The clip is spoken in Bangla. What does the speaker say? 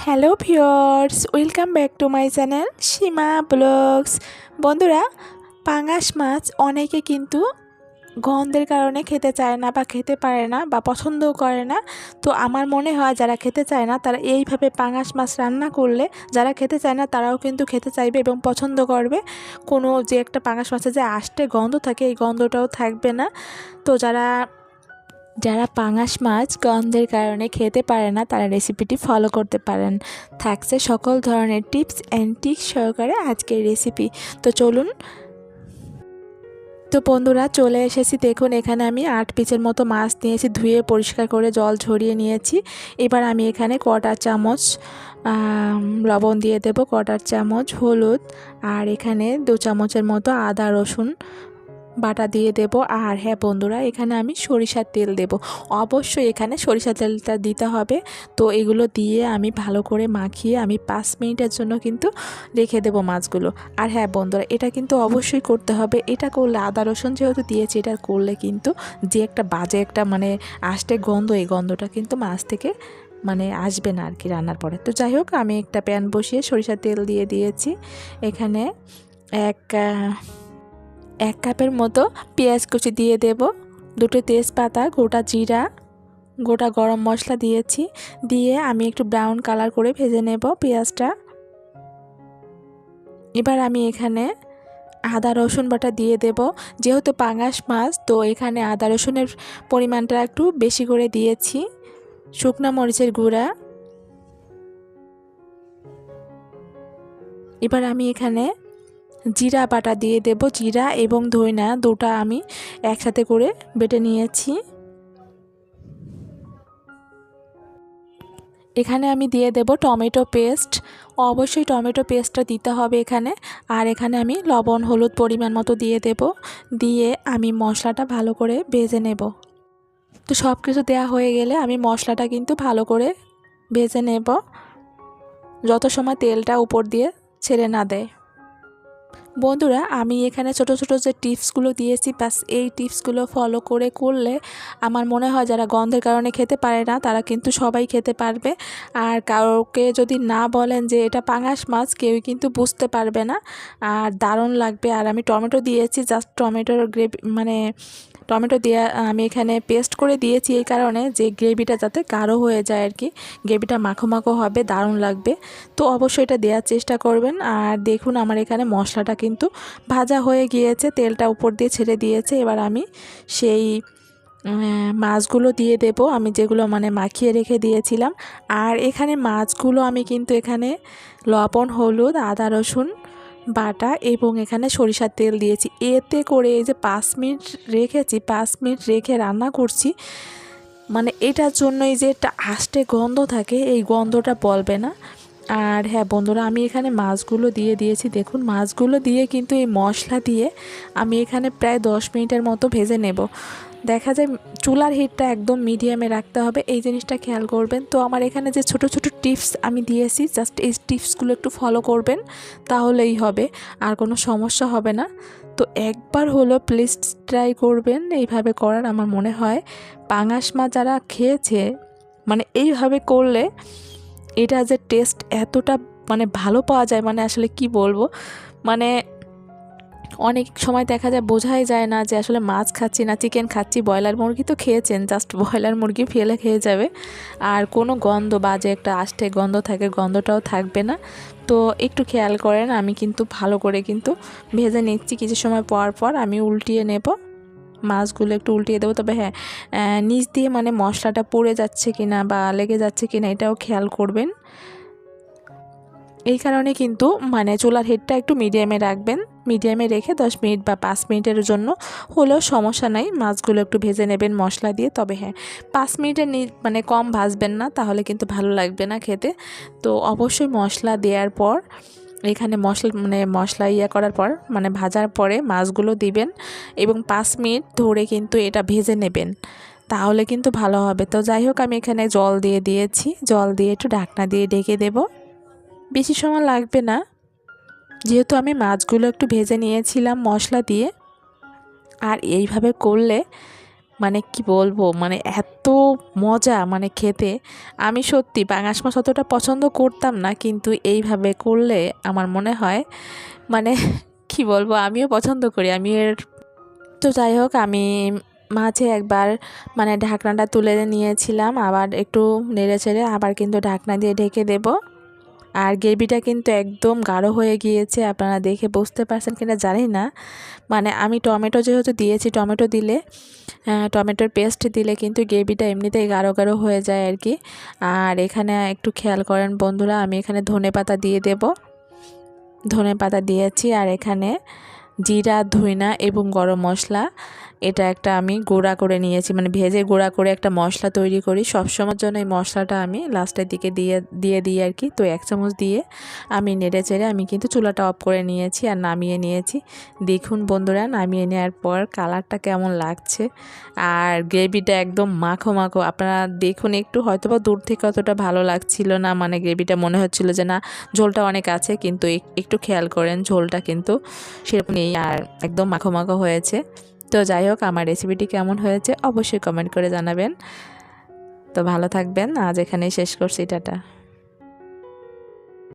Hello viewers, welcome back to my channel Seema blogs. বন্ধুরা, পাঙাশ মাছ অনেকে কিন্তু গন্ধের কারণে খেতে চায় না বা খেতে পারে না বা পছন্দও করে না। তো আমার মনে হয় যারা খেতে চায় না তারা এইভাবে পাঙাশ মাছ রান্না করলে যারা খেতে চায় না তারাও কিন্তু খেতে চাইবে এবং পছন্দ করবে। কোনো যে একটা পাঙাশ মাছের যে আষ্টে গন্ধ থাকে এই গন্ধটাও থাকবে না। তো যারা যারা পাঙাশ মাছ গন্ধের কারণে খেতে পারে না তারা রেসিপিটি ফলো করতে পারেন। থাকছে সকল ধরনের টিপস অ্যান্ড ট্রিক্স সহকারে আজকের রেসিপি। তো চলুন। তো বন্ধুরা, চলে এসেছি। দেখুন, এখানে আমি 8 পিসের মতো মাছ নিয়েছি, ধুয়ে পরিষ্কার করে জল ঝরিয়ে নিয়েছি। এবার আমি এখানে কটা চামচ লবণ দিয়ে দেব, কটার চামচ হলুদ, আর এখানে 2 চামচের মতো আদা রসুন বাটা দিয়ে দেব। আর হ্যাঁ বন্ধুরা, এখানে আমি সরিষার তেল দেব। অবশ্যই এখানে সরিষার তেলটা দিতে হবে। তো এগুলো দিয়ে আমি ভালো করে মাখিয়ে আমি 5 মিনিটের জন্য কিন্তু রেখে দেব মাছগুলো। আর হ্যাঁ বন্ধুরা, এটা কিন্তু অবশ্যই করতে হবে। এটা করলে আদা রসুন যেহেতু দিয়েছি, এটা করলে কিন্তু যে একটা বাজে একটা আষ্টে গন্ধ, এই গন্ধটা কিন্তু মাছ থেকে আসবে না আর কি রান্নার পরে। তো যাই হোক, আমি একটা প্যান বসিয়ে সরিষার তেল দিয়ে দিয়েছি। এখানে এক কাপের মতো পেঁয়াজ কুচি দিয়ে দেব, 2টো তেজপাতা, গোটা জিরা, গোটা গরম মশলা দিয়েছি। দিয়ে আমি একটু ব্রাউন কালার করে ভেজে নেব পেঁয়াজটা। এবার আমি এখানে আদা রসুন বাটা দিয়ে দেব। যেহেতু পাঙাশ মাছ, তো এখানে আদা রসুনের পরিমাণটা একটু বেশি করে দিয়েছি। শুকনো মরিচের গুঁড়া। এবার আমি এখানে জিরা বাটা দিয়ে দেব। জিরা এবং ধইনা দুটা আমি একসাথে করে বেটে নিয়েছি। এখানে আমি দিয়ে দেব টমেটো পেস্ট। অবশ্যই টমেটো পেস্টটা দিতে হবে এখানে। আর এখানে আমি লবণ হলুদ পরিমাণ মতো দিয়ে দেব। দিয়ে আমি মশলাটা ভালো করে ভেজে নেব। তো সব কিছু দেওয়া হয়ে গেলে আমি মশলাটা কিন্তু ভালো করে ভেজে নেব, যত সময় তেলটা উপর দিয়ে ছেড়ে না দেয়। বন্ধুরা, আমি এখানে ছোট ছোট যে টিপসগুলো দিয়েছি, বাস এই টিপসগুলো ফলো করলে আমার মনে হয় যারা গন্ধের কারণে খেতে পারে না তারা কিন্তু সবাই খেতে পারবে। আর কাউকে যদি না বলেন যে এটা পাঙাশ মাছ, কেউই কিন্তু বুঝতে পারবে না। আর দারুণ লাগবে। আর আমি টমেটো দিয়েছি, জাস্ট টমেটোর গ্রেভি টমেটো দিয়ে আমি এখানে পেস্ট করে দিয়েছি এই কারণে যে গ্রেভিটা যাতে গাঢ় হয়ে যায় আর কি, গ্রেভিটা মাখো মাখো হবে, দারুণ লাগবে। তো অবশ্যই এটা দেওয়ার চেষ্টা করবেন। আর দেখুন, আমার এখানে মশলাটা কিন্তু ভাজা হয়ে গিয়েছে, তেলটা উপর দিয়ে ছেড়ে দিয়েছে। এবার আমি সেই মাছগুলো দিয়ে দেব, আমি যেগুলো মাখিয়ে রেখে দিয়েছিলাম। আর এখানে মাছগুলো আমি কিন্তু এখানে লবণ হলুদ আদা রসুন বাটা এবং এখানে সরিষার তেল দিয়েছি। এতে করে এই যে 5 মিনিট রেখেছি, 5 মিনিট রেখে রান্না করছি, এটার জন্যই যে একটা আষ্টে গন্ধ থাকে, এই গন্ধটা বলবে না। আর হ্যাঁ বন্ধুরা, আমি এখানে মাছগুলো দিয়ে দিয়েছি। দেখুন, মাছগুলো দিয়ে কিন্তু এই মশলা দিয়ে আমি এখানে প্রায় 10 মিনিটের মতো ভেজে নেব। দেখা যায় চুলার হিটটা একদম মিডিয়ামে রাখতে হবে, এই জিনিসটা খেয়াল করবেন। তো আমার এখানে যে ছোট ছোট টিপস আমি দিয়েছি, জাস্ট এই টিপসগুলো একটু ফলো করবেন, তাহলেই হবে, আর কোনো সমস্যা হবে না। তো একবার হলো প্লিজ ট্রাই করবেন এইভাবে করার। আমার মনে হয় পাঙাশ মাছ যারা খেয়েছে, এইভাবে করলে এটা যে টেস্ট এতটা ভালো পাওয়া যায়, আসলে কি বলবো, অনেক সময় দেখা যায় বোঝাই যায় না যে আসলে মাছ খাচ্ছি না চিকেন খাচ্ছি। ব্রয়লার মুরগি তো খেয়েছেন, জাস্ট ব্রয়লার মুরগি ফেলে খেয়ে যাবে, আর কোনো গন্ধ বা যে একটা আষ্টে গন্ধ থাকে, গন্ধটাও থাকবে না। তো একটু খেয়াল করেন, আমি কিন্তু ভালো করে কিন্তু ভেজে নিচ্ছি। কিছু সময় পর পর আমি উল্টিয়ে নেব, মাছগুলো একটু উল্টিয়ে দেবো। তবে হ্যাঁ, নিচ দিয়ে মশলাটা পুড়ে যাচ্ছে কিনা বা লেগে যাচ্ছে কিনা এটাও খেয়াল করবেন। এই কারণে কিন্তু চুলার হিটটা একটু মিডিয়ামে রাখবেন। মিডিয়ামে রেখে 10 মিনিট বা 5 মিনিটের জন্য হলেও সমস্যা নাই, মাছগুলো একটু ভেজে নেবেন মশলা দিয়ে। তবে হ্যাঁ, 5 মিনিটের কম ভাজবেন না, তাহলে কিন্তু ভালো লাগবে না খেতে। তো অবশ্যই মশলা দেওয়ার পর এখানে মশলা করার পর ভাজার পরে মাছগুলো দিবেন এবং 5 মিনিট ধরে কিন্তু এটা ভেজে নেবেন, তাহলে কিন্তু ভালো হবে। তো যাই হোক, আমি এখানে জল দিয়ে দিয়েছি, জল দিয়ে একটু ঢাকনা দিয়ে ঢেকে দেব। বেশি সময় লাগবে না, যেহেতু আমি মাছগুলো একটু ভেজে নিয়েছিলাম মশলা দিয়ে। আর এইভাবে করলে মানে কি বলবো, মানে এত মজা মানে খেতে। আমি সত্যি পাঙাশ মাছ অতটা পছন্দ করতাম না, কিন্তু এইভাবে করলে আমার মনে হয় মানে কি বলবো, আমিও পছন্দ করি। আমি এর তো যাই হোক, আমি মাঝে একবার মানে ঢাকনাটা তুলে নিয়েছিলাম, আবার একটু নেড়ে চেড়ে আবার কিন্তু ঢাকনা দিয়ে ঢেকে দেব। আর গ্রেভিটা কিন্তু একদম গাঢ় হয়ে গিয়েছে, আপনারা দেখে বুঝতে পারছেন কিনা জানি না। মানে আমি টমেটো যেহেতু দিয়েছি, টমেটো দিলে টমেটোর পেস্ট দিলে কিন্তু গ্রেভিটা এমনিতেই গাঢ় গাঢ় হয়ে যায় আর কি। আর এখানে একটু খেয়াল করেন বন্ধুরা, আমি এখানে ধনেপাতা দিয়ে দেব। ধনেপাতা দিয়েছি, আর এখানে জিরা, ধইনা এবং গরম মশলা, এটা একটা আমি গুঁড়া করে নিয়েছি, মানে ভেজে গুঁড়া করে একটা মশলা তৈরি করি সবসময়ের জন্য। এই মশলাটা আমি লাস্টের দিকে দিয়ে দিই আর কি। তো 1 চামচ দিয়ে আমি নেড়ে চেড়ে আমি কিন্তু চুলাটা অফ করে নিয়েছি আর নামিয়ে নিয়েছি। দেখুন বন্ধুরা, নামিয়ে নেওয়ার পর কালারটা কেমন লাগছে, আর গ্রেভিটা একদম মাখো মাখো। আপনারা দেখুন একটু, হয়তো বা দূর থেকে অতটা ভালো লাগছিল না, মানে গ্রেভিটা মনে হচ্ছিল যে না ঝোলটা অনেক আছে, কিন্তু একটু খেয়াল করেন ঝোলটা কিন্তু সেরকম নেই, আর একদম মাখো মাখো হয়েছে। তো যাই হোক, আমার রেসিপিটি কেমন হয়েছে অবশ্যই কমেন্ট করে জানাবেন। তো ভালো থাকবেন, আজ এখানেই শেষ করছি, টাটা।